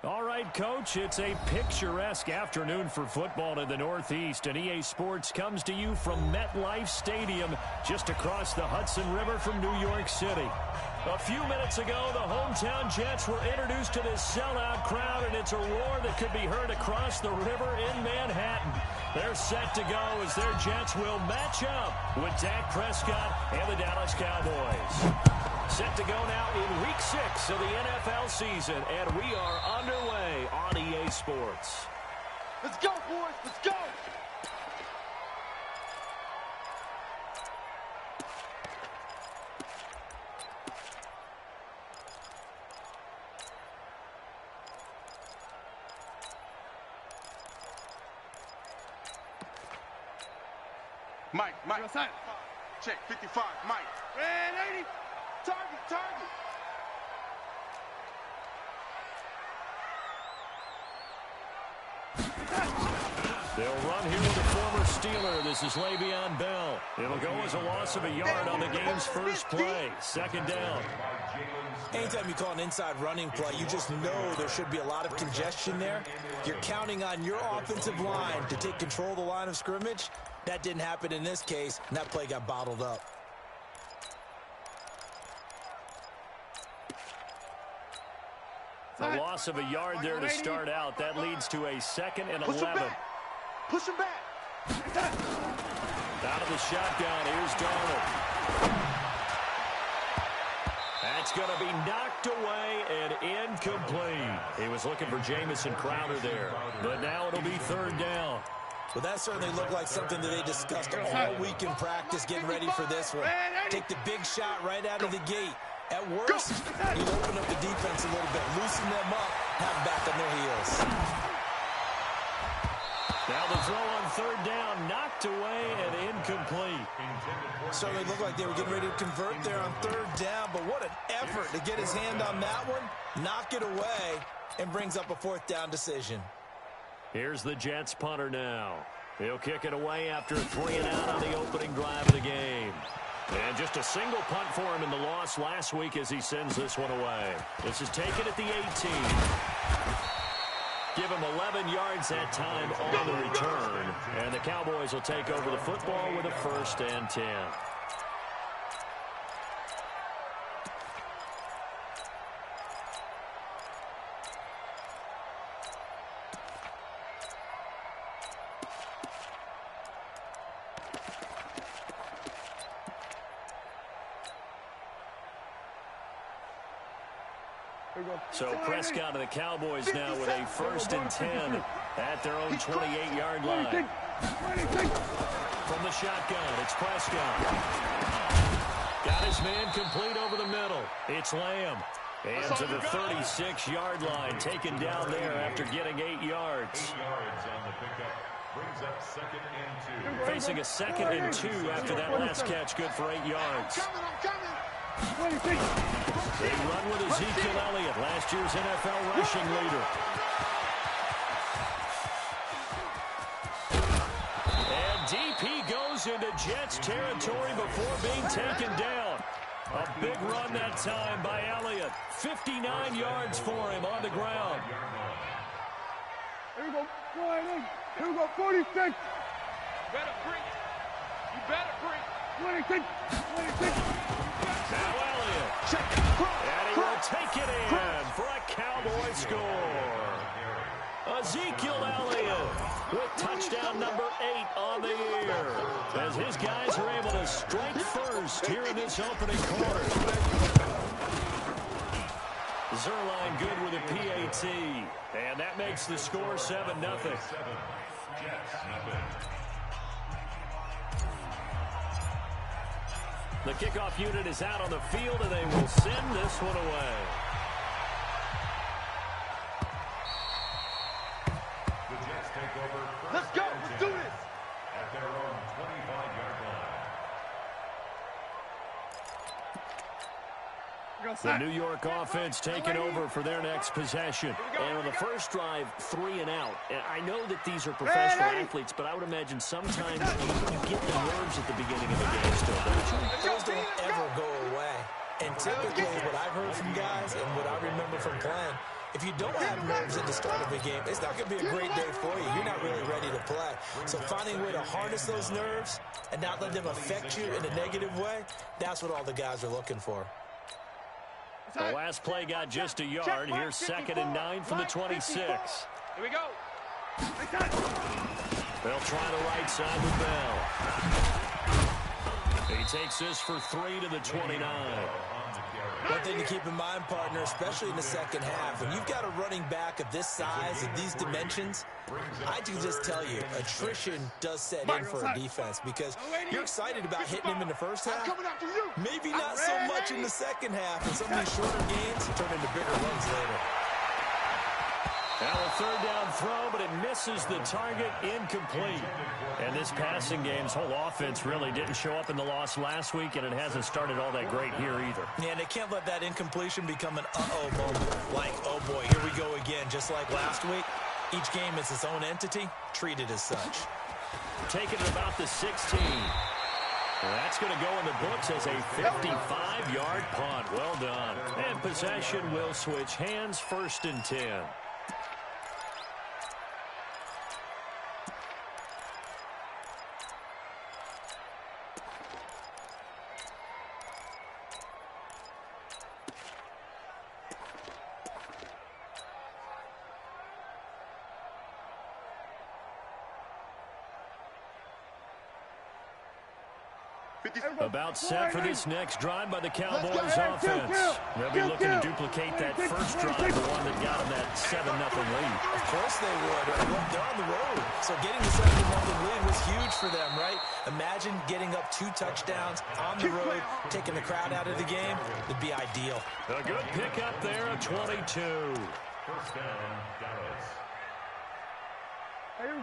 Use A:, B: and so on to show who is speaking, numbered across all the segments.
A: All right, Coach, it's a picturesque afternoon for football in the Northeast, and EA Sports comes to you from MetLife Stadium just across the Hudson River from New York City. A few minutes ago, the hometown Jets were introduced to this sellout crowd, and it's a roar that could be heard across the river in Manhattan. They're set to go as their Jets will match up with Dak Prescott and the Dallas Cowboys. Set to go now in Week 6 of the NFL season, and we are underway on EA Sports.
B: Let's go, boys. Let's go.
C: Mike. Check, 55, Mike.
B: Red 80. Target.
A: They'll run here with the former Steeler. This is Le'Veon Bell. It'll go as a loss of a yard on the game's first play. Second down.
D: Anytime you call an inside running play, you just know there should be a lot of congestion there. You're counting on your offensive line to take control of the line of scrimmage. That didn't happen in this case, and that play got bottled up.
A: A loss of a yard there to start out. That leads to a 2nd and 11.
B: Push him back.
A: Out of the shotgun, here's Darnold. That's going to be knocked away and incomplete. He was looking for Jamison Crowder there, but now it'll be 3rd down.
D: Well, that certainly looked like something that they discussed all week in practice, getting ready for this one. Take the big shot right out of the gate. At worst, you open up the defense a little bit, loosen them up, have them back on their heels.
A: Now the throw on 3rd down, knocked away and incomplete.
D: Certainly looked like they were getting ready to convert there on 3rd down, but what an effort to get his hand on that one, knock it away, and brings up a 4th down decision.
A: Here's the Jets punter now. He'll kick it away after a 3-and-out on the opening drive of the game. And just a single punt for him in the loss last week as he sends this one away. This is taken at the 18. Give him 11 yards that time on the return. And the Cowboys will take over the football with a 1st and 10. So Prescott and the Cowboys now with a 1st and 10 at their own 28-yard line. From the shotgun, it's Prescott. Got his man complete over the middle. It's Lamb. And to the 36-yard line, taken down there after getting 8 yards. Facing a 2nd and 2 after that last catch, good for 8 yards. They run with Ezekiel Elliott, last year's NFL rushing leader. And deep he goes into Jets territory before being taken down. A big run that time by Elliott. 59 yards for him on the ground.
B: Here we go. Here we go. 46. You better break. 26.
A: Now Elliott. And he will take it in for a Cowboy score. Ezekiel Elliott with touchdown number 8 on the year. As his guys are able to strike first here in this opening quarter. Zerline good with a PAT. And that makes the score 7-0. The kickoff unit is out on the field, and they will send this one away.
C: The Jets take over.
B: Let's go. Let's do this.
C: At their own 25-yard line.
A: The New York offense taking over for their next possession. And on the first drive, 3 and out. And I know that these are professional athletes, but I would imagine sometimes you get the nerves at the beginning of the game still, don't you?
D: Those don't ever go away. And typically what I've heard from guys and what I remember from playing, if you don't have nerves at the start of a game, it's not going to be a great day for you. You're not really ready to play. So finding a way to harness those nerves and not let them affect you in a negative way, that's what all the guys are looking for.
A: The last play got just a yard. Here's 2nd and 9 from the 26.
B: Here we go.
A: They'll try the right side with Bell. He takes this for 3 to the 29.
D: One thing to keep in mind, partner, especially in the second half, when you've got a running back of this size, of these dimensions, I can just tell you, attrition does set in for a defense because you're excited about hitting him in the first half. Maybe not so much in the second half, and some of these shorter gains turn into bigger runs later.
A: Now a 3rd down throw, but it misses the target, incomplete. And this passing game's whole offense really didn't show up in the loss last week, and it hasn't started all that great here either.
D: Yeah, and they can't let that incompletion become an uh-oh moment. Like, oh boy, here we go again, just like last week. Each game is its own entity, treated as such.
A: Taking it about the 16. Well, that's going to go in the books as a 55-yard punt. Well done. And possession will switch hands, 1st and 10. About set for this next drive by the Cowboys offense. They'll be looking to duplicate that first drive, the one that got them that 7-0 lead.
D: Of course they would. They're on the road. So getting the 7-0 lead was huge for them, right? Imagine getting up 2 touchdowns on the road, taking the crowd out of the game. It'd be ideal.
A: A good pickup there of 22.
C: First down, Dallas.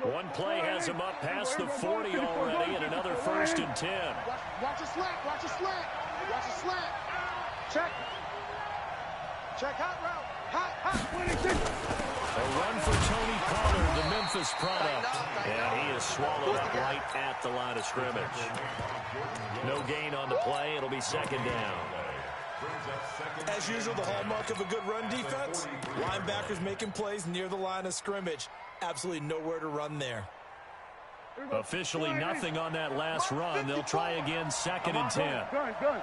A: One play has him up past the 40 already, and another 1st and 10.
B: Watch a slant. Watch a slant. Watch a slant. Check. Check hot route. Hot. 26.
A: A run for Tony Pollard, the Memphis product. And he is swallowed up right at the line of scrimmage. No gain on the play. It'll be 2nd down.
D: As usual, the hallmark of a good run defense, linebackers making plays near the line of scrimmage. Absolutely nowhere to run there.
A: Officially nothing on that last run. They'll try again, 2nd and 10.
B: Done.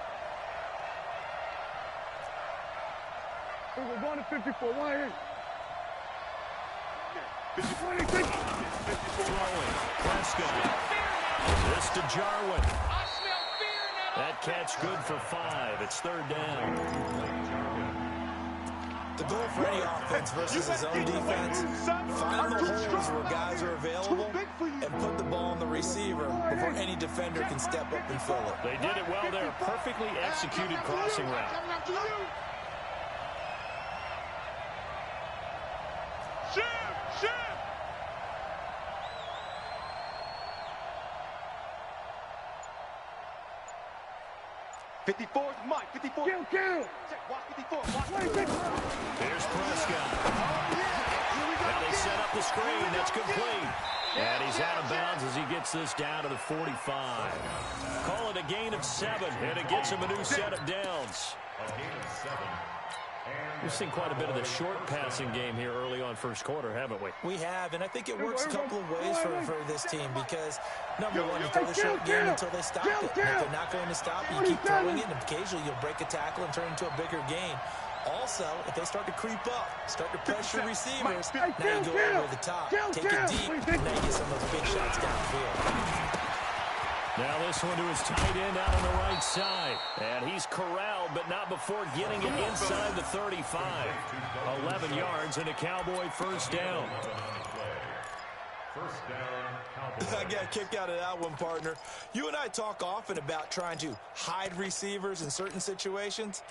B: We're going to 54. 1 26.
A: Throwing. Prescott. This to Jarwin. That catch good for 5. It's 3rd down.
D: The goal for any offense versus his own defense, find the holes where guys are available and put the ball on the receiver before any defender can step up and fill it.
A: They did it well there. Perfectly executed crossing route.
B: Shoot!
C: 54, Mike, 54.
B: Kill!
C: Check, watch 54, watch
B: 26.
A: Here's Prescott. Now they set up the screen. That's complete. And he's out of bounds as he gets this down to the 45. Call it a gain of 7, and it gets him a new set of downs.
C: A gain of 7.
A: We've seen quite a bit of the short passing game here early on first quarter, haven't we?
D: We have, and I think it works a couple of ways for this team because, number one, you throw the short game until they stop it. If they're not going to stop it, you keep throwing it, and occasionally you'll break a tackle and turn into a bigger gain. Also, if they start to creep up, start to pressure receivers, now you go over the top, take it deep, now you get some of those big shots downfield.
A: Now this one to his tight end out on the right side. And he's corralled, but not before getting it inside the 35. 11 yards and a Cowboy first down.
C: First down, Cowboys.
D: I got a kick out of that one, partner. You and I talk often about trying to hide receivers in certain situations,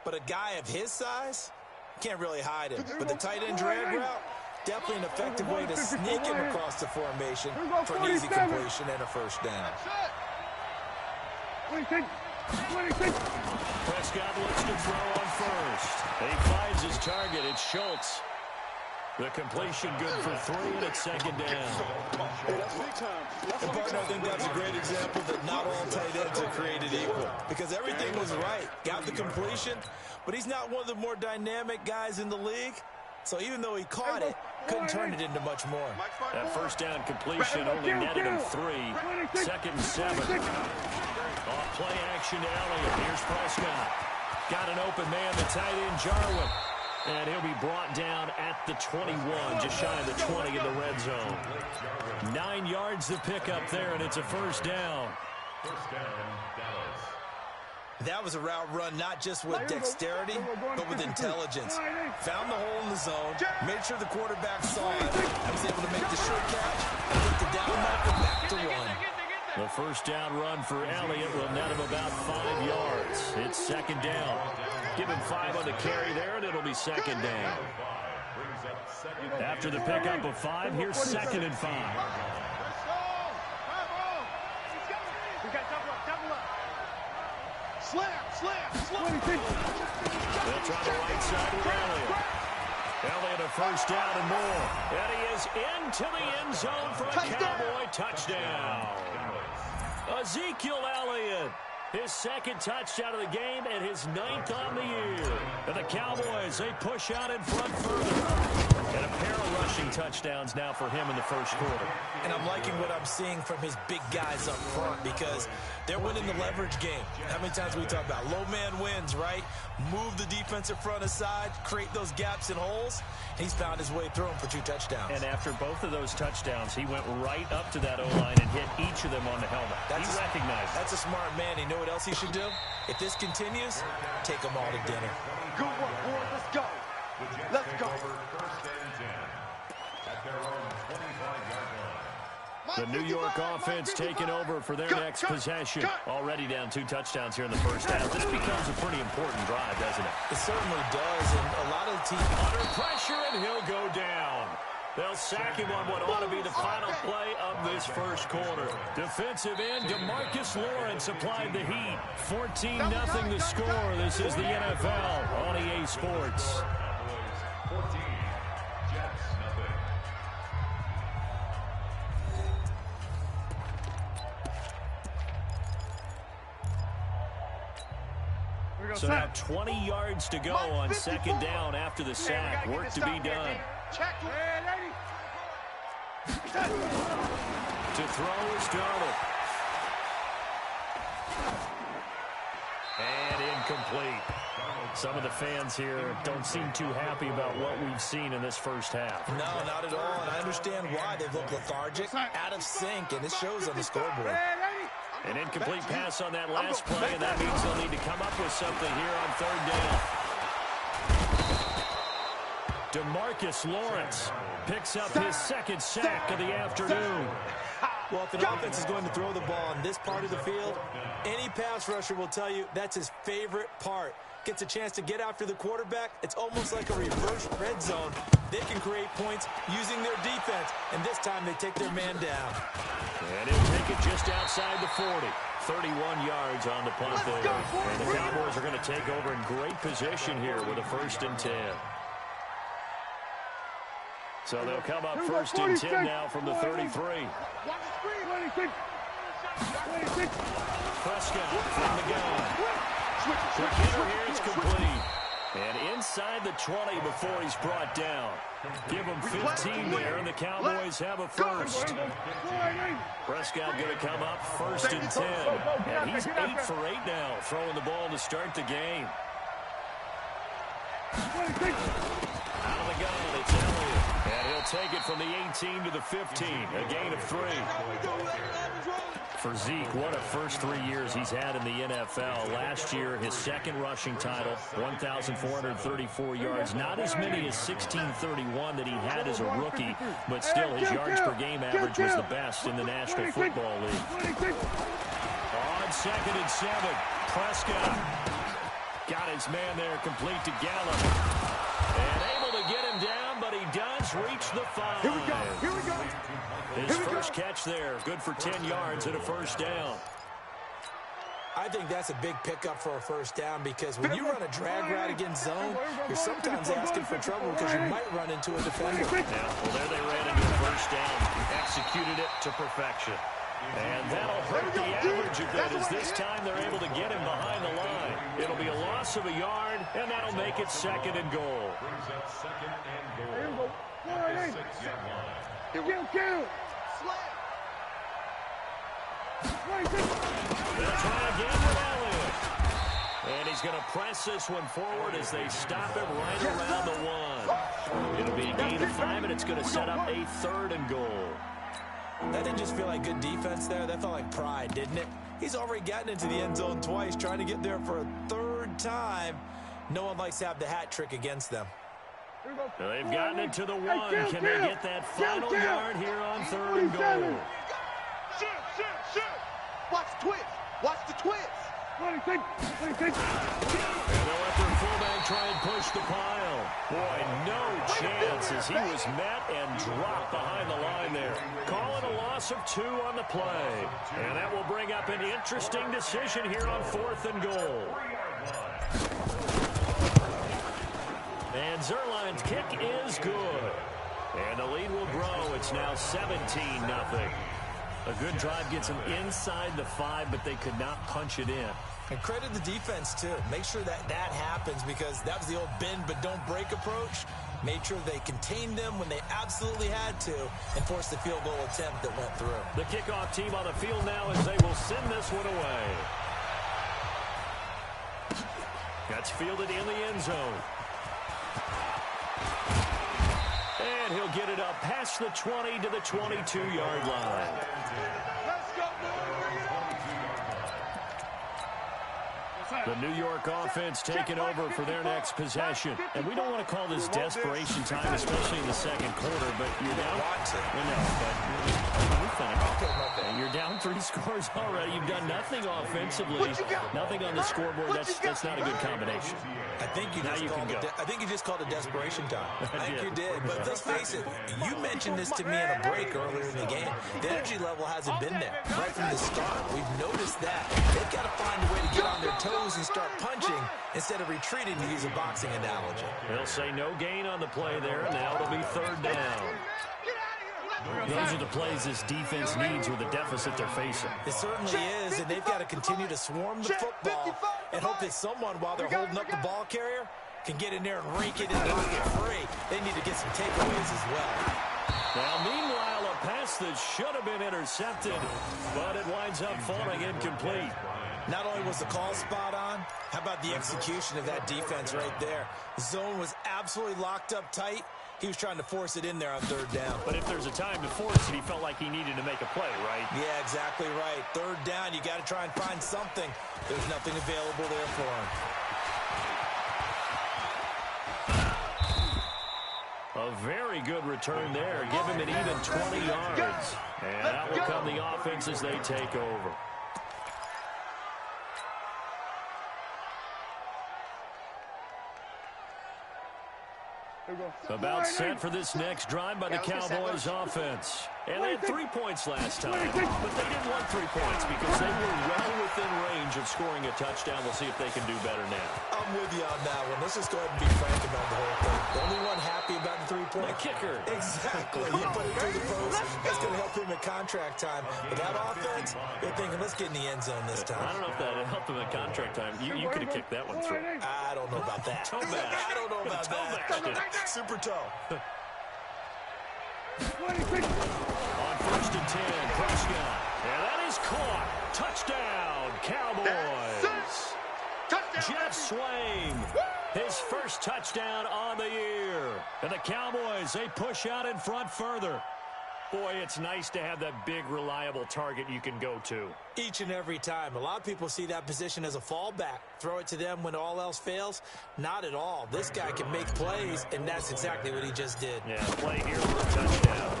D: but a guy of his size can't really hide him. But the tight end drag route, definitely an effective way to sneak him across the formation for an easy completion and a first down.
B: 26.
A: Prescott looks to throw on first. He finds his target. It's Schultz. The completion good for 3, and it's 2nd down.
D: And partner, I think that's a great example that not all tight ends are created equal because everything was right. Got the completion, but he's not one of the more dynamic guys in the league. So even though he caught it, couldn't turn it into much more.
A: That first down completion only netted him 3. 2nd and 7. Off play action to Elliott. Here's Prescott. Got an open man, the tight end Jarwin. And he'll be brought down at the 21, just shy of the 20 in the red zone. 9 yards to pick up there, and it's a first down.
C: First down, Dallas.
D: That was a route run not just with dexterity, but with intelligence. Found the hole in the zone, made sure the quarterback saw it, and was able to make the short catch, and put the down marker back to 1.
A: The first down run for Elliott will net him about 5 yards. It's 2nd down. Give him 5 on the carry there, and it'll be 2nd down. After the pickup of 5, here's 2nd and 5.
B: Slam.
A: They'll try the right side with Elliott. Elliott a first down and more. And he is into the end zone for a Cowboy touchdown. Ezekiel Elliott, his 2nd touchdown of the game and his 9th on the year. And the Cowboys, they push out in front further. And a pair of rushing touchdowns now for him in the first quarter.
D: And I'm liking what I'm seeing from his big guys up front because they're winning the leverage game. How many times we talk about low man wins, right? Move the defensive front aside, create those gaps and holes. He's found his way through them for 2 touchdowns.
A: And after both of those touchdowns, he went right up to that O-line and hit each of them on the helmet. He recognized it.
D: That's a smart man. You know what else he should do? If this continues, take them all to dinner.
B: Good work, boy. Let's go. Let's go.
C: First and 10 at their own 25-yard line.
A: The New York offense taking over for their next possession. Already down 2 touchdowns here in the first half. This becomes a pretty important drive, doesn't it?
D: It certainly does, and a lot of the team
A: under pressure, and he'll go down. They'll sack him on what ought to be the final play of this first quarter. Defensive end DeMarcus Lawrence applied the heat. 14-0 the score. This is the NFL on EA Sports.
C: 14, Jets, nothing.
A: So now 20 yards to go on 2nd down after the sack. Work to be done.
B: Check.
A: To throw is Darnold. And incomplete. Some of the fans here don't seem too happy about what we've seen in this first half.
D: No, not at all, and I understand why. They've looked lethargic, out of sync, and it shows on the scoreboard.
A: An incomplete pass on that last play, and that means they'll need to come up with something here on 3rd down. DeMarcus Lawrence picks up his 2nd sack of the afternoon.
D: Well, if an offense is going to throw the ball on this part of the field, any pass rusher will tell you that's his favorite part. Gets a chance to get after the quarterback. It's almost like a reverse red zone. They can create points using their defense, and this time they take their man down.
A: And he'll take it just outside the 40. 31 yards on the punt there. And the Cowboys are going to take over in great position here with a 1st and 10. So they'll come up 1st and 10 now from the 33. Prescott from the gun. Quick hitter here, it's complete. And inside the 20 before he's brought down. Give him 15 there, and the Cowboys have a 1st. Prescott going to come up 1st and 10. And he's 8 for 8 now, throwing the ball to start the game. Out of the gun, it's Elliott. And he'll take it from the 18 to the 15, a gain of 3. For Zeke, what a first 3 years he's had in the NFL. Last year, his 2nd rushing title, 1,434 yards. Not as many as 1,631 that he had as a rookie, but still his yards per game average was the best in the National Football League. On 2nd and 7, Prescott got his man there complete to Gallup. And able to get him down, but he does reach the 5.
B: Here we go.
A: His first catch there, good for 10 yards and a 1st down.
D: I think that's a big pickup for a 1st down because when you run a drag route against zone, you're sometimes asking for trouble because you might run into a defender.
A: Yeah, well, there they ran into a 1st down. Executed it to perfection. And that'll hurt the average a bit as this time they're able to get him behind the line. It'll be a loss of a yard, and that'll make it 2nd and goal.
C: Brings up 2nd and goal. At the 6-yard line.
B: Here we go.
A: They'll try again with Elliott. And he's going to press this one forward as they stop him right around the 1. It'll be a gain of 5, and it's going to set up a 3rd and goal.
D: That didn't just feel like good defense there. That felt like pride, didn't it? He's already gotten into the end zone twice, trying to get there for a 3rd time. No one likes to have the hat trick against them.
A: They've gotten it to the 1. Can they get that final yard here on 3rd and goal?
B: Shoot. Watch the twist. Watch the twist.
A: And they'll let their fullback try and push the pile. Boy, no chance as he was met and dropped behind the line there. Call it a loss of 2 on the play. And that will bring up an interesting decision here on 4th and goal. And Zuerlein's kick is good. And the lead will grow. It's now 17-0. A good drive gets them inside the 5, but they could not punch it in.
D: And credit the defense, too. Make sure that happens because that was the old bend but don't break approach. Made sure they contained them when they absolutely had to and forced the field goal attempt that went through.
A: The kickoff team on the field now as they will send this one away. That's fielded in the end zone. And he'll get it up past the 20 to the 22-yard line.
B: Let's go,
A: The New York offense taking over for their next possession. And we don't want to call this desperation time, especially in the 2nd quarter, but you're down. You're down 3 scores already. You've done nothing offensively, nothing on the scoreboard. That's not a good combination.
D: I think you just called it desperation time. I think you did. But let's face it, you mentioned this to me in a break earlier in the game. The energy level hasn't been there right from the start. We've noticed that. They've got to find a way to get on their toes and start punching instead of retreating, to use a boxing analogy.
A: They'll say no gain on the play there, and now it'll be 3rd down. Those are the plays this defense needs with the deficit they're facing.
D: It certainly is, and they've got to continue to swarm the football and hope that someone, while they're holding up the ball carrier, can get in there and rake it and lock it free. They need to get some takeaways as well.
A: Now, meanwhile, a pass that should have been intercepted, but it winds up falling incomplete.
D: Not only was the call spot on, how about the execution of that defense right there? The zone was absolutely locked up tight. He was trying to force it in there on 3rd down.
A: But if there's a time to force it, he felt like he needed to make a play, right?
D: Yeah, exactly right. 3rd down, you got to try and find something. There's nothing available there for him.
A: A very good return there. Give him an even 20 yards. And out will come the offense as they take over. About set for this next drive by the Cowboys offense. And they had 3 points last time, but they didn't want 3 points because they were well within range of scoring a touchdown. We'll see if they can do better now.
D: I'm with you on that one. Let's just go ahead and be frank about the whole thing. The only one happy about the 3-point.
A: The kicker.
D: Exactly. He put it through the post. That's going to help him at contract time. But that offense, they're thinking, let's get in the end zone this time.
A: I don't know if that helped him at contract time. You could have kicked that one through.
D: I don't know about that.
A: Toe bash.
D: I don't know about that. Super toe.
A: On 1st and 10, Prescott. And that is caught. Touchdown, Cowboys. Jeff Swain, his first touchdown on the year. And the Cowboys, they push out in front further. Boy, it's nice to have that big, reliable target you can go to.
D: Each and every time. A lot of people see that position as a fallback. Throw it to them when all else fails. Not at all. This guy can make plays, and that's exactly what he just did.
A: Yeah, play here for a touchdown.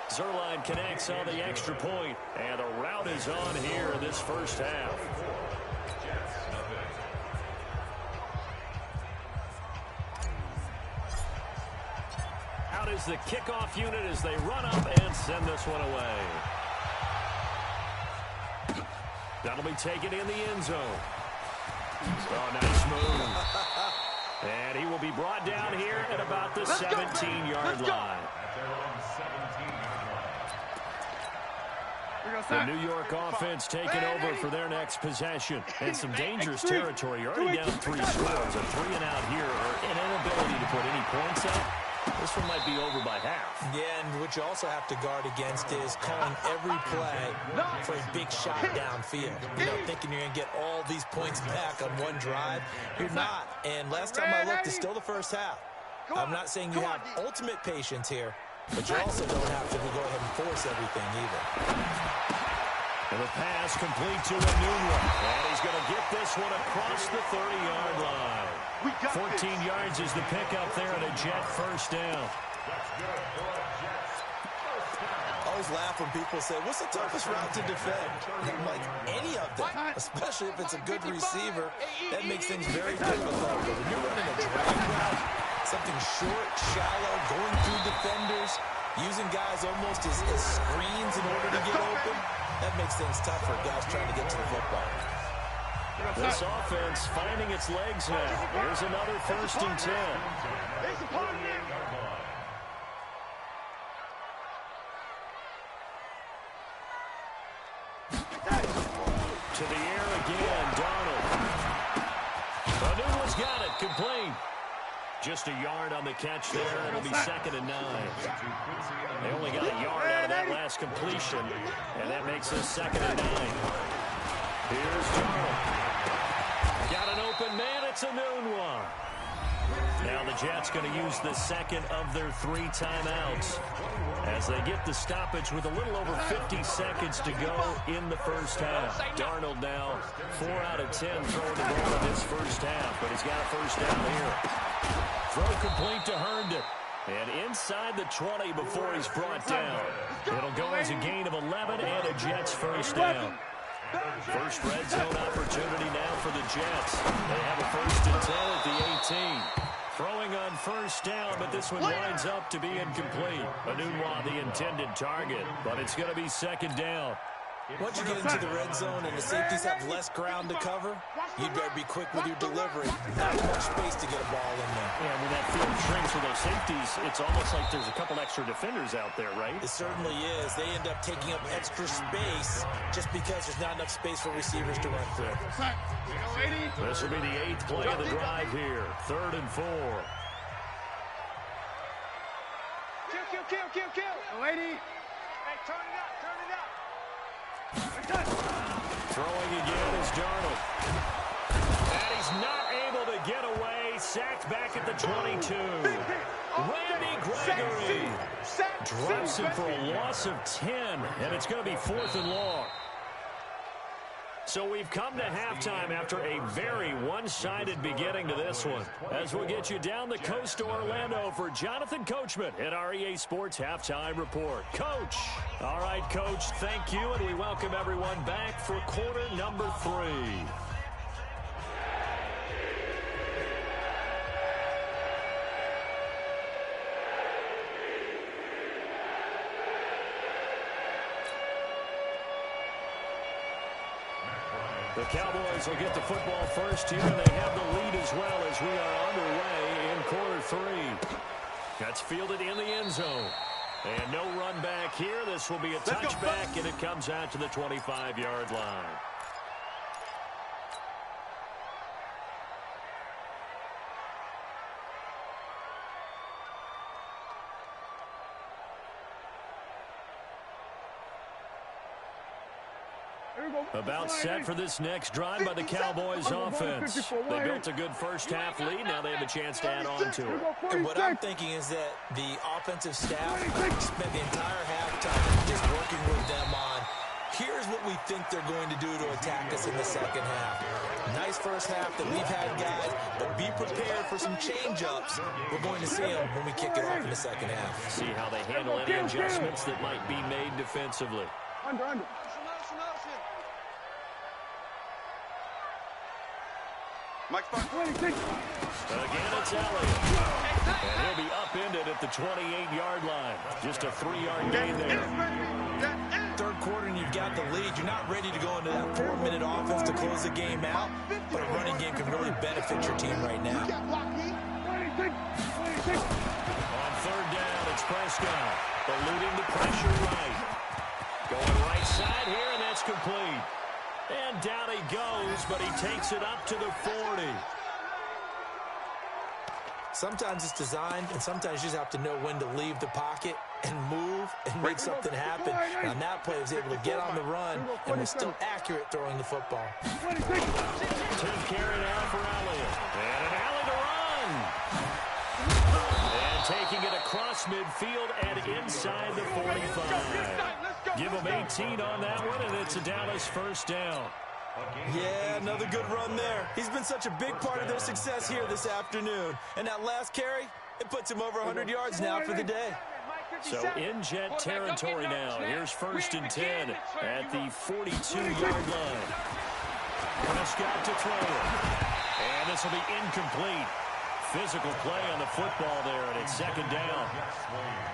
A: Zuerlein connects on the extra point, and the route is on here in this first half. Out is the kickoff unit as they run up and send this one away. That'll be taken in the end zone. Oh, nice move. And he will be brought down here at about the 17-yard line. The New York offense taking over for their next possession. And some dangerous territory. You're already down 3 scores. A 3 and out here, or an inability to put any points up. This one might be over by half.
D: Yeah, and what you also have to guard against is calling every play for a big shot downfield. You know, thinking you're going to get all these points back on one drive. You're not. And last time I looked, it's still the first half. I'm not saying you have ultimate patience here, but you also don't have to go ahead and force everything either.
A: And the pass complete to Enunwa. And he's going to get this one across the 30-yard line. 14 yards is the pickup there, and a Jet first down.
D: I always laugh when people say, what's the toughest route to defend? I'm like, any of them, especially if it's a good receiver. That makes things very difficult. But when you're running a drag route, something short, shallow, going through defenders, using guys almost as screens in order to get open, that makes things tough for guys trying to get to the football.
A: This offense finding its legs now. Here's another 1st and 10. To the air again, Darnold. Enunwa's got it, complete. Just a yard on the catch there, and it'll be 2nd and 9. They only got a yard out of that last completion, and that makes us 2nd and 9. Here's Darnold. Got an open man, it's Enunwa. Now the Jets going to use the second of their 3 timeouts as they get the stoppage with a little over 50 seconds to go in the first half. Darnold now 4 out of 10 throwing the ball in this first half, but he's got a first down here. Throw complete to Herndon. And inside the 20 before he's brought down. It'll go as a gain of 11 and a Jets first down. First red zone opportunity now for the Jets. They have a 1st and 10 at the 18. Throwing on first down, but this one winds up to be incomplete. Enunwa the intended target, but it's going to be 2nd down.
D: Once you get into the red zone and the safeties have less ground to cover, you better be quick with your delivery. Not much space to get a ball in there.
A: Yeah, when that field shrinks for those safeties, it's almost like there's a couple extra defenders out there, right?
D: It certainly is. They end up taking up extra space just because there's not enough space for receivers to run through.
A: This will be the 8th play of the drive here. 3rd and 4.
B: Kill. 80. Hey, turn it up.
A: Throwing again is Darnold. And he's not able to get away. Sacked back at the 22. Randy Gregory drops him for a loss of 10. And it's going to be 4th and long. So we've come to halftime after a very one-sided beginning to this one. As we'll get you down the coast to Orlando for Jonathan Coachman at our EA Sports Halftime Report. Coach. All right, Coach, thank you, and we welcome everyone back for quarter number 3. The Cowboys will get the football first here, and they have the lead as well as we are underway in quarter 3. That's fielded in the end zone. And no run back here. This will be a touchback, and it comes out to the 25-yard line. About set for this next drive by the Cowboys offense. They built a good first half lead. Now they have a chance to add on to it.
D: And what I'm thinking is that the offensive staff spent the entire halftime just working with them on, here's what we think they're going to do to attack us in the second half. Nice first half that we've had, guys, but be prepared for some change-ups. We're going to see them when we kick it off in the second half.
A: See how they handle any adjustments that might be made defensively.
B: Under.
A: Again, it's Elliott. And he'll be upended at the 28-yard line. Just a 3-yard gain there.
D: Third quarter and you've got the lead. You're not ready to go into that 4-minute offense to close the game out, but a running game can really benefit your team right now.
A: On third down, it's Prescott. Eluding the pressure right. Going right inside here, and that's complete. And down he goes, but he takes it up to the 40.
D: Sometimes it's designed, and sometimes you just have to know when to leave the pocket and move and make something happen. And on that play, he was able to get on the run and was still accurate throwing the football.
A: 10th carry now for Elliott. And an alley to run. And taking it across midfield and inside the 45. Give him 18 on that one, and it's a Dallas first down.
D: Yeah, another good run there. He's been such a big part of their success here this afternoon. And that last carry, it puts him over 100 yards now for the day.
A: So in Jet territory now. Here's 1st and 10 at the 42-yard line. Prescott to throw it. And this will be incomplete. Physical play on the football there, and it's 2nd down.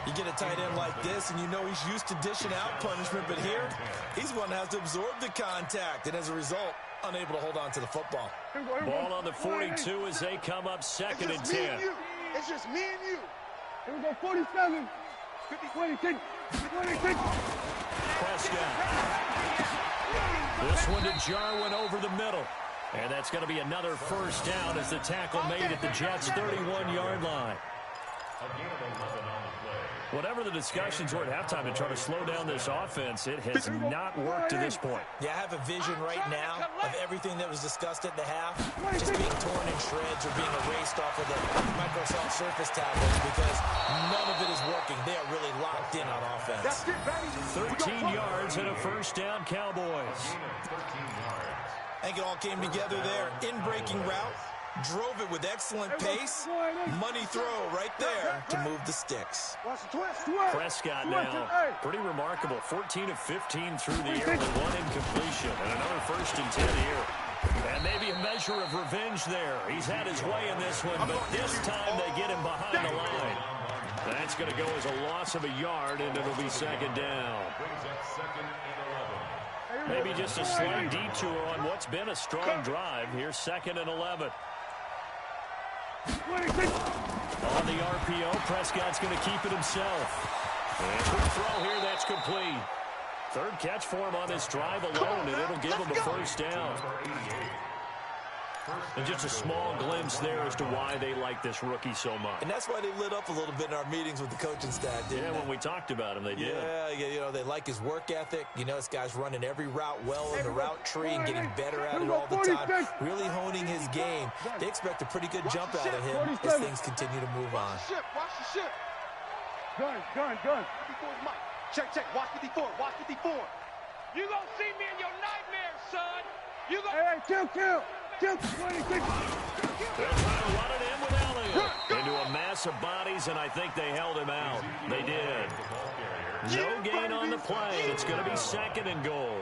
D: You get a tight end like this, and you know he's used to dishing out punishment, but here, he's one that has to absorb the contact, and as a result, unable to hold on to the football.
A: Ball on the 42 as they come up 2nd and 10.
B: It's just me and you.
E: Here we go, 47. 26. 26.
A: Prescott. This one to Jarwin over the middle. And that's going to be another first down as the tackle made at the Jets' 31-yard line. Whatever the discussions were at halftime to try to slow down this offense, it has not worked to this point.
D: Yeah, I have a vision right now of everything that was discussed at the half just being torn in shreds or being erased off of the Microsoft Surface tablets because none of it is working. They are really locked in on offense.
A: 13 yards and a first down, Cowboys.
D: I think it all came together there. In-breaking route, drove it with excellent pace. Money throw right there to move the sticks.
A: Prescott now, pretty remarkable. 14 of 15 through the air with 1 incompletion. And another 1st and 10 here. And maybe a measure of revenge there. He's had his way in this one, but this time they get him behind the line. That's going to go as a loss of a yard, and it'll be 2nd down. Maybe just a slight detour on what's been a strong drive. Here's 2nd and 11. On the RPO, Prescott's going to keep it himself. And quick throw here, that's complete. 3rd catch for him on this drive alone, and it'll give him a first down. And just a small glimpse there as to why they like this rookie so much.
D: And that's why they lit up a little bit in our meetings with the coaching staff, didn't they?
A: When we talked about him, they did.
D: Yeah, you know, they like his work ethic. You know, this guy's running every route well in the route tree and getting better at it all the time. Really honing his game. They expect a pretty good jump out of him as things continue to move on.
B: Watch the ship.
E: Gun.
B: 54 Mike. Check. Watch 54. Watch 54.
F: You gonna see me in your nightmares, son. You gonna...
E: Hey, kill. 26.
A: They'll try to run it in with Elliott into a mass of bodies, and I think they held him out. They did. No gain on the play. It's going to be 2nd and goal.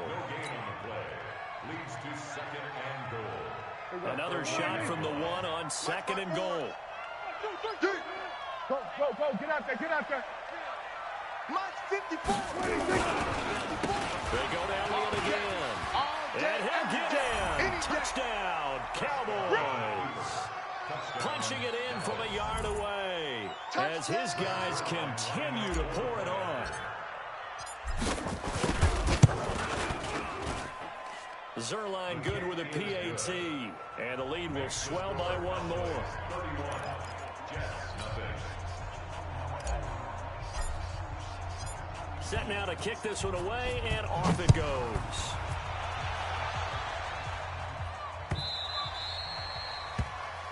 A: Another shot from the 1 on 2nd and goal.
E: Go. Get out there.
B: Mike's 54. 26.
A: They go to Elliott again. And he'll get in. Touchdown, Cowboys. Punching it in from a yard away as his guys continue to pour it on. Zuerlein good with a PAT, and the lead will swell by 1 more. Set now to kick this one away, and off it goes.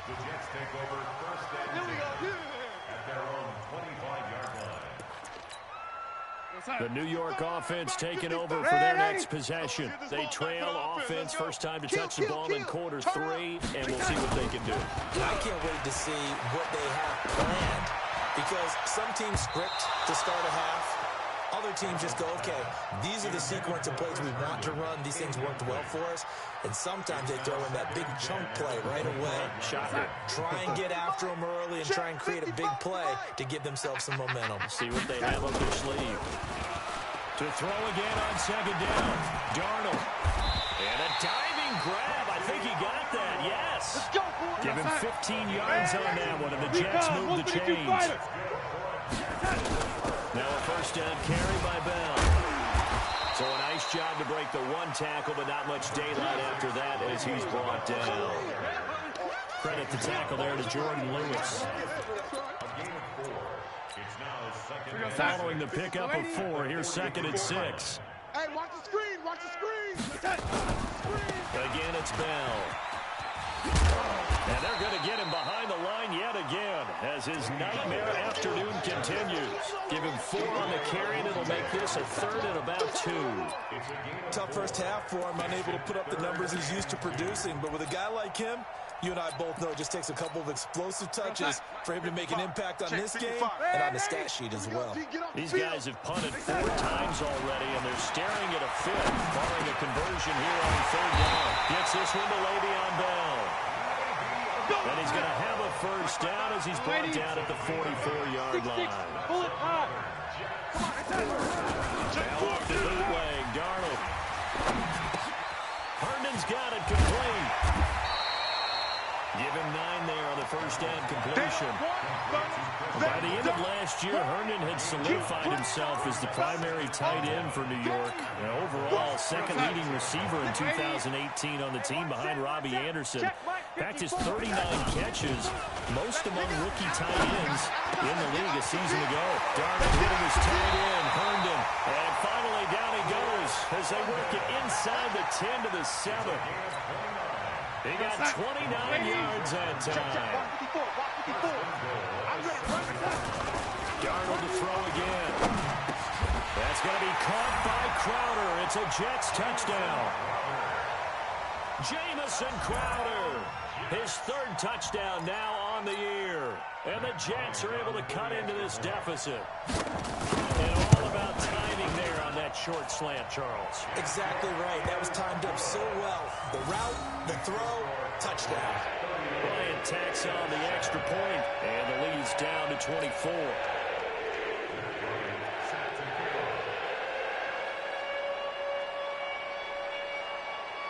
C: The Jets take over 1st and 10 at their own 25-yard line.
A: The New York offense taking over for their next possession. They trail offense, first time to touch the ball in quarter 3, and we'll see what they can do.
D: I can't wait to see what they have planned because some teams script to start a half. Other teams just go, okay, these are the sequence of plays we want to run. These things worked well for us. And sometimes they throw in that big chunk play right away. Try and get after them early and try and create a big play to give themselves some momentum.
A: See what they have up their sleeve. To throw again on 2nd down. Darnold. And a diving grab. I think he got that, yes. Give him 15 yards on that one, and the Jets move the chains. Now a first down carry by Bell. So a nice job to break the one tackle, but not much daylight after that as he's brought down. Credit the tackle there to Jordan Lewis. Following the pickup of 4, here's 2nd and 6.
B: Hey, watch the screen, watch the screen.
A: Again, it's Bell. And they're going to get him behind the line yet again as his nightmare afternoon continues. Give him 4 on the carry, and it'll make this a 3rd and about 2.
D: Tough first half for him, unable to put up the numbers he's used to producing. But with a guy like him, you and I both know it just takes a couple of explosive touches for him to make an impact on this game and on the stat sheet as well.
A: These guys have punted 4 times already, and they're staring at a 5th, barring a conversion here on 3rd down. Gets this one to Le'Veon Bell. And he's going to have a first down as he's brought down at the 44-yard line. Now off the bootleg, Darnold. Herndon's got it complete. Give him 9 there on the first down completion. By the end of last year, Herndon had solidified himself as the primary tight end for New York. And overall, 2nd leading receiver in 2018 on the team behind Robbie Anderson. In fact, his 39 catches, most among rookie tight ends in the league a season ago. Darnold hitting his tight end, Herndon. And finally down he goes as they work it inside the 10 to the 7. He got 29 yards that time. Darnold to throw again. That's going to be caught by Crowder. It's a Jets touchdown. Jamison Crowder, his 3rd touchdown now on the year. And the Jets are able to cut into this deficit. And all about timing there on that short slant, Charles.
D: Exactly right. That was timed up so well. The route, the throw, touchdown.
A: Bryant tacks on the extra point, and the lead's down to 24.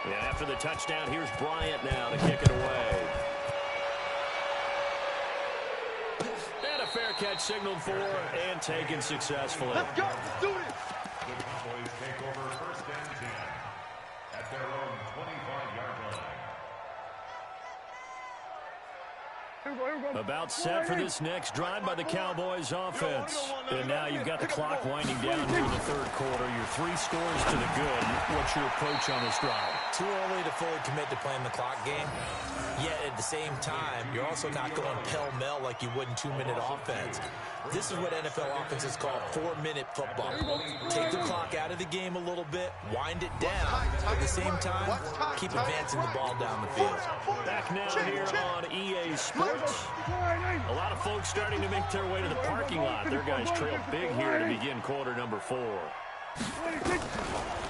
A: And after the touchdown, here's Bryant now to kick it away. And a fair catch signaled for and taken successfully.
B: Let's go, let's do this.
C: The Cowboys take over 1st and 10 at their own 25-yard line.
A: About set for this next drive by the Cowboys offense. And now you've got the clock winding down here in the 3rd quarter. Your 3 scores to the good. What's your approach on this drive?
D: Too early to fully commit to playing the clock game. Yet at the same time, you're also not going pell-mell like you would in 2-minute offense. This is what NFL offenses call 4-minute football. Take the clock out of the game a little bit, wind it down. At the same time, keep advancing the ball down the field.
A: Back now here on EA Sports. A lot of folks starting to make their way to the parking lot. Their guys trail big here to begin quarter number 4. To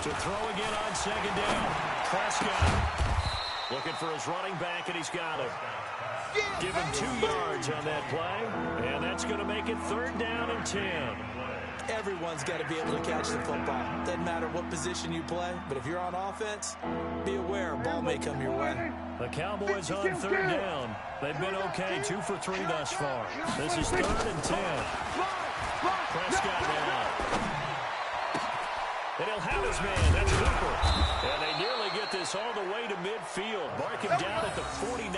A: throw again on 2nd down. Prescott looking for his running back, and he's got it. Give him 2 yards on that play, and that's going to make it 3rd down and 10.
D: Everyone's got to be able to catch the football. Doesn't matter what position you play, but if you're on offense, be aware a ball may come your way.
A: The Cowboys on 3rd down. They've been okay, 2 for 3 thus far. This is 3rd and 10. Prescott now. And he'll have his man. That's Cooper. And they nearly get this all the way to midfield. Mark him down at the 49.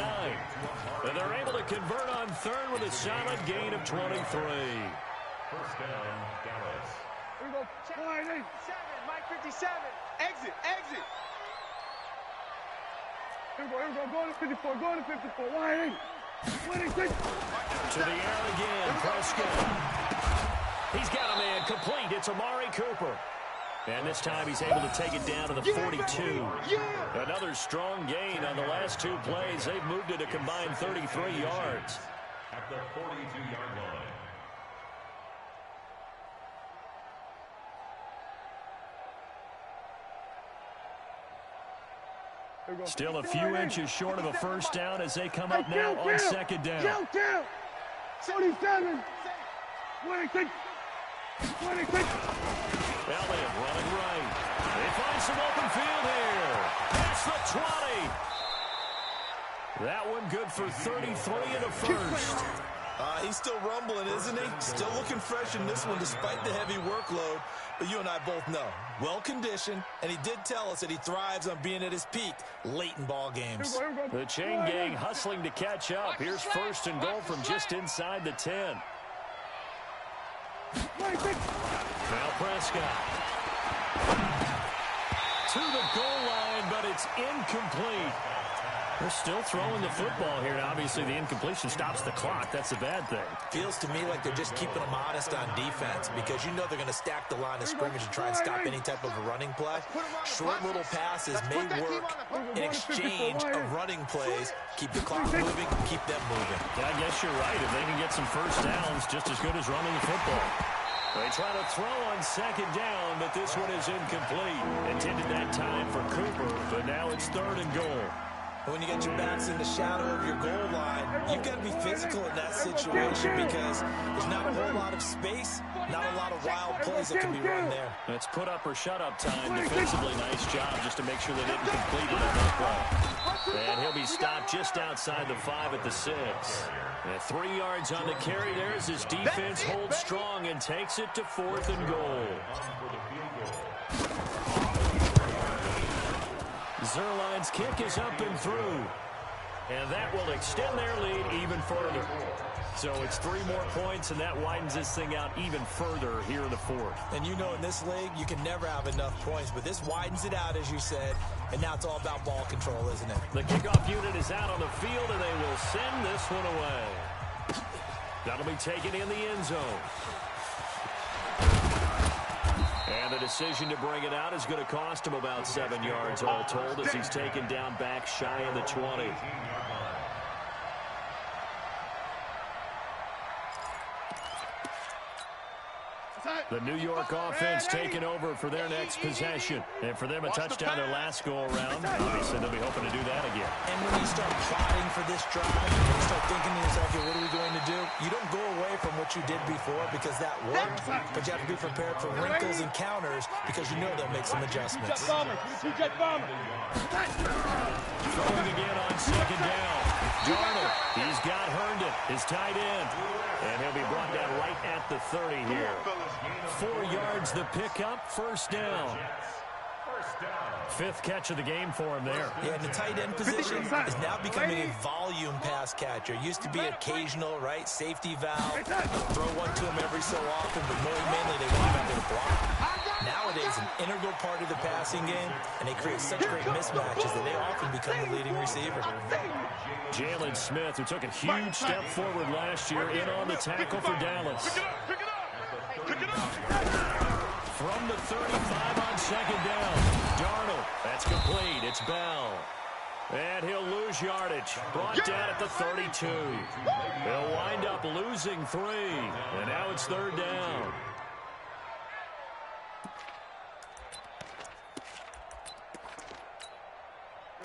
A: And they're able to convert on 3rd with a solid gain of 23.
C: 1st down, Dallas.
B: Here we go. 7, Mike 57. Exit, exit. Here we go. Go to 54. Go to 54. Wide 26.
A: To the air again. Prescott. He's got a man complete. It's Amari Cooper. And this time he's able to take it down to the 42. Another strong gain on the last 2 plays. They've moved it a combined 33 yards.
C: At the 42-yard line.
A: Still a few inches short of a first down as they come up now on 2nd down.
B: 27. 26. 26.
A: Elliott running right. They find some open field here. That's the 20. That one good for 33 and a first.
D: He's still rumbling, isn't he? Still looking fresh in this one despite the heavy workload. But you and I both know, well-conditioned, and he did tell us that he thrives on being at his peak late in ball games.
A: The chain gang hustling to catch up. Here's 1st and goal from just inside the 10. Now Prescott. To the goal line, but it's incomplete. They're still throwing the football here, and obviously the incompletion stops the clock. That's a bad thing.
D: Feels to me like they're just keeping them honest on defense because you know they're going to stack the line of scrimmage and try and stop any type of a running play. Short little passes may work in exchange of running plays. Keep the clock moving, keep them moving.
A: Yeah, I guess you're right. If they can get some first downs, just as good as running the football. They try to throw on 2nd down, but this one is incomplete. Intended that time for Cooper, but now it's 3rd and goal.
D: When you get your backs in the shadow of your goal line, you've got to be physical in that situation because there's not a whole lot of space, not a lot of wild plays that can be run there.
A: It's put up or shut up time. Defensively, nice job just to make sure they didn't complete it on that play. And he'll be stopped just outside the 5 at the 6. And 3 yards on the carry there as his defense holds strong and takes it to 4th and goal. Zuerlein's kick is up and through. And that will extend their lead even further. So it's 3 more points, and that widens this thing out even further here in the 4th.
D: And you know in this league, you can never have enough points, but this widens it out, as you said, and now it's all about ball control, isn't it?
A: The kickoff unit is out on the field, and they will send this one away. That'll be taken in the end zone. And the decision to bring it out is going to cost him about 7 yards all told as he's taken down back shy of the 20. The New York offense taking over for their next possession. And for them, a touchdown their last go-around. Obviously, they'll be hoping to do that again.
D: And when you start plotting for this drive, when you start thinking to yourself, okay, what are we going to do? You don't go away from what you did before because that worked. But you have to be prepared for wrinkles and counters because you know they'll make some adjustments.
A: Throwing again on 2nd down. Darnold, he's got Herndon, his tight end. And he'll be brought down right at the 30 here. 4 yards the pickup, 1st down. 5th catch of the game for him there.
D: Yeah, and the tight end position is now becoming a volume pass catcher. Used to be occasional, right, safety valve. Throw one to him every so often, but more mainly they want him out there to block. Nowadays, an integral part of the passing game, and they create such great mismatches that they often become the leading receiver.
A: Jalen Smith, who took a huge step forward last year, in on the tackle for Dallas. From the 35 on 2nd down. Darnold, that's complete. It's Bell. And he'll lose yardage. Brought down at the 32. He'll wind up losing 3. And now it's 3rd down.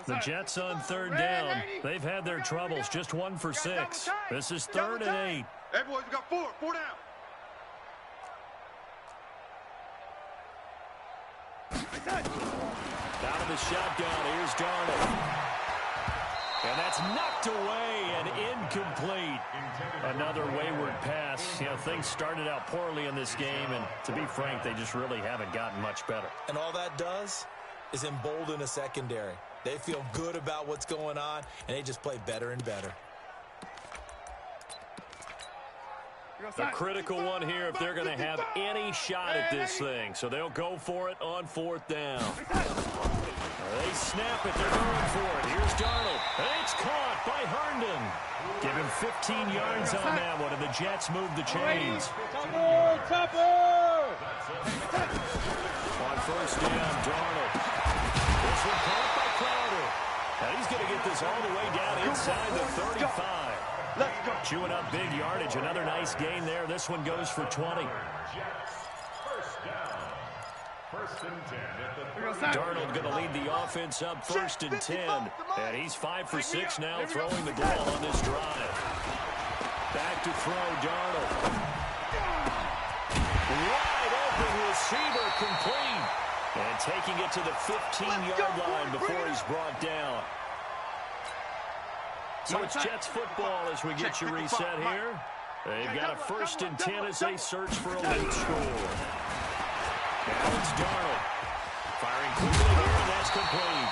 A: The Jets on 3rd down. They've had their troubles. Just 1 for 6. This is 3rd and 8.
B: Hey, boys, we got 4. 4 down.
A: Out of the shotgun, here's Darnold. And that's knocked away and incomplete. Another wayward pass. You know, things started out poorly in this game, and to be frank, they just really haven't gotten much better.
D: And all that does is embolden a secondary. They feel good about what's going on, and they just play better and better.
A: A critical one here if they're going to have any shot at this thing. So they'll go for it on 4th down. They snap it. They're going for it. Here's Darnold. It's caught by Herndon. Give him 15 yards on that one, and the Jets move the chains. On 1st down, Darnold. This one caught by Crowder. And he's going to get this all the way down inside the 35. Chewing up big yardage. Another nice gain there. This one goes for 20. Darnold going to lead the offense up 1st and 10. And he's 5 for 6 now throwing the ball on this drive. Back to throw, Darnold. Wide open receiver complete. And taking it to the 15-yard line before he's brought down. So it's Jets football as we get you reset here. They've got a 1st and 10 as they search for a lead score. Now it's Darnold. Firing quickly here, and that's complete.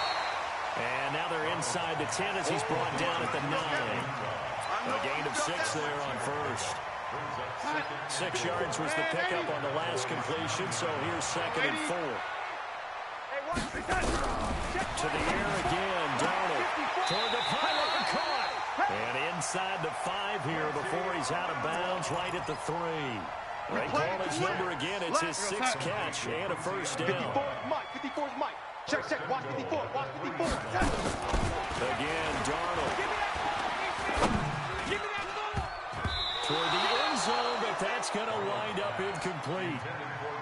A: And now they're inside the 10 as he's brought down at the 9. A gain of 6 there on 1st. 6 yards was the pickup on the last completion, so here's 2nd and 4. To the air again, Darnold. Toward the pylon, caught. And inside the 5 here before he's out of bounds right at the 3. They call his number again. It's his 6th catch and a 1st down.
B: 54 is Mike. 54 is Mike. Check. Watch 54. Watch 54.
A: Again, Darnold. Toward the end zone, but that's going to wind up incomplete.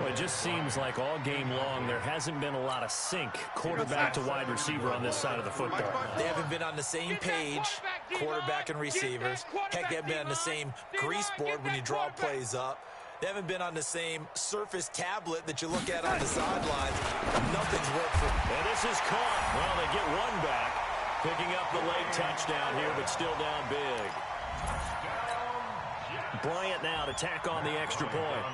A: Well, it just seems like all game long there hasn't been a lot of sync quarterback to wide receiver on this side of the football.
D: They haven't been on the same page, quarterback and receivers. Heck, they haven't been on the same grease board when you draw plays up. They haven't been on the same Surface tablet that you look at on the sidelines. Nothing's worked for them.
A: And this is caught. Well, they get one back, picking up the late touchdown here, but still down big. Bryant now to tack on the extra point.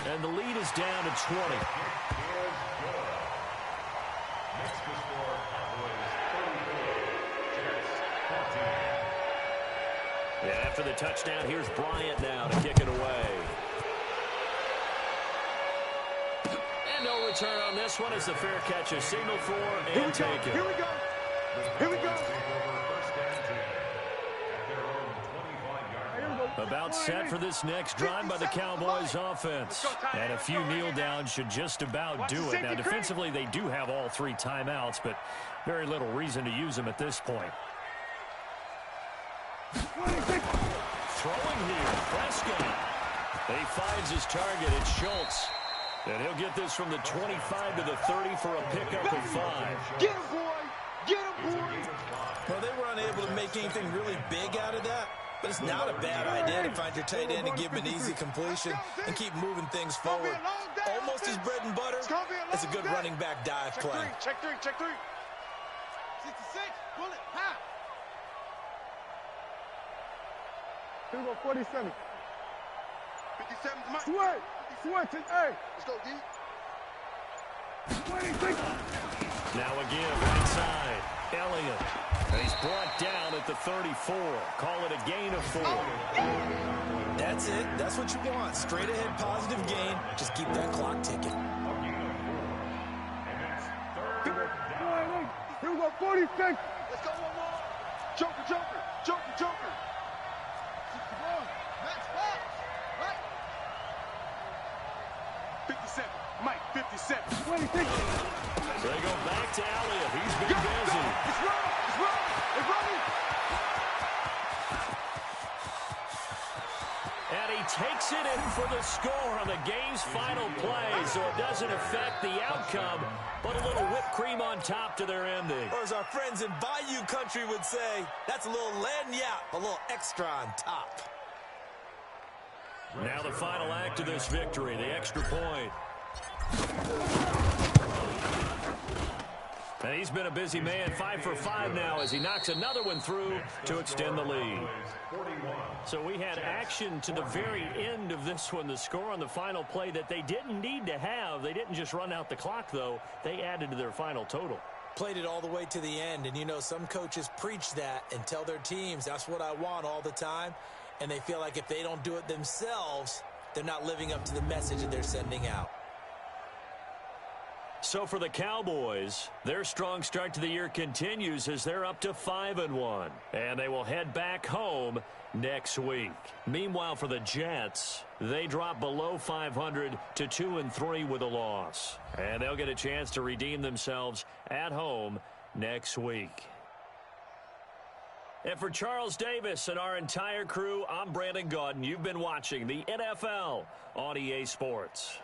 A: And the lead is down to 20. Yeah, after the touchdown, here's Bryant now to kick it away. And no return on this one as the fair catch is signaled for and taken.
B: Here we go. Here we go.
A: About set for this next drive by the Cowboys offense. And a few kneel downs should just about do it. Now, defensively, they do have all 3 timeouts, but very little reason to use them at this point. Throwing here, Prescott. He finds his target. It's Schultz. And he'll get this from the 25 to the 30 for a pickup of 5.
B: Get him, boy. Get him, boy.
D: Well, they were unable to make anything really big out of that. But it's not a bad idea to find your tight end and give him an easy completion and keep moving things forward. Almost his bread and butter. It's a good running back dive play.
B: Check three. 66. Pull it. Half.
E: Here we go, 47.
B: 57 is Mike.
E: Switch it, hey.
B: Let's go, D.
E: 26.
A: Now again, right side. Elliott. And he's brought down at the 34. Call it a gain of 4.
D: That's it. That's what you want. Straight ahead positive gain. Just keep that clock ticking.
E: Here we go, 46.
B: Let's go, one more. Joker. 61. Max Fox. Right. 57. Mike, 57.
E: 26.
A: So they go back to Elliott. He's been busy.
B: It's running.
A: And he takes it in for the score on the game's final play, so it doesn't affect the outcome, but a little whipped cream on top to their ending.
D: Or as our friends in Bayou Country would say, that's a little lagniappe, a little extra on top.
A: Now the final act of this victory, the extra point. And he's been a busy man, 5 for 5 now as he knocks another one through to extend the lead. So we had action to the very end of this one. The score on the final play that they didn't need to have. They didn't just run out the clock, though. They added to their final total.
D: Played it all the way to the end, and you know some coaches preach that and tell their teams that's what I want all the time, and they feel like if they don't do it themselves, they're not living up to the message that they're sending out.
A: So for the Cowboys, their strong start to the year continues as they're up to 5-1. And they will head back home next week. Meanwhile, for the Jets, they drop below 500 to 2-3 with a loss. And they'll get a chance to redeem themselves at home next week. And for Charles Davis and our entire crew, I'm Brandon Gaudin. You've been watching the NFL on EA Sports.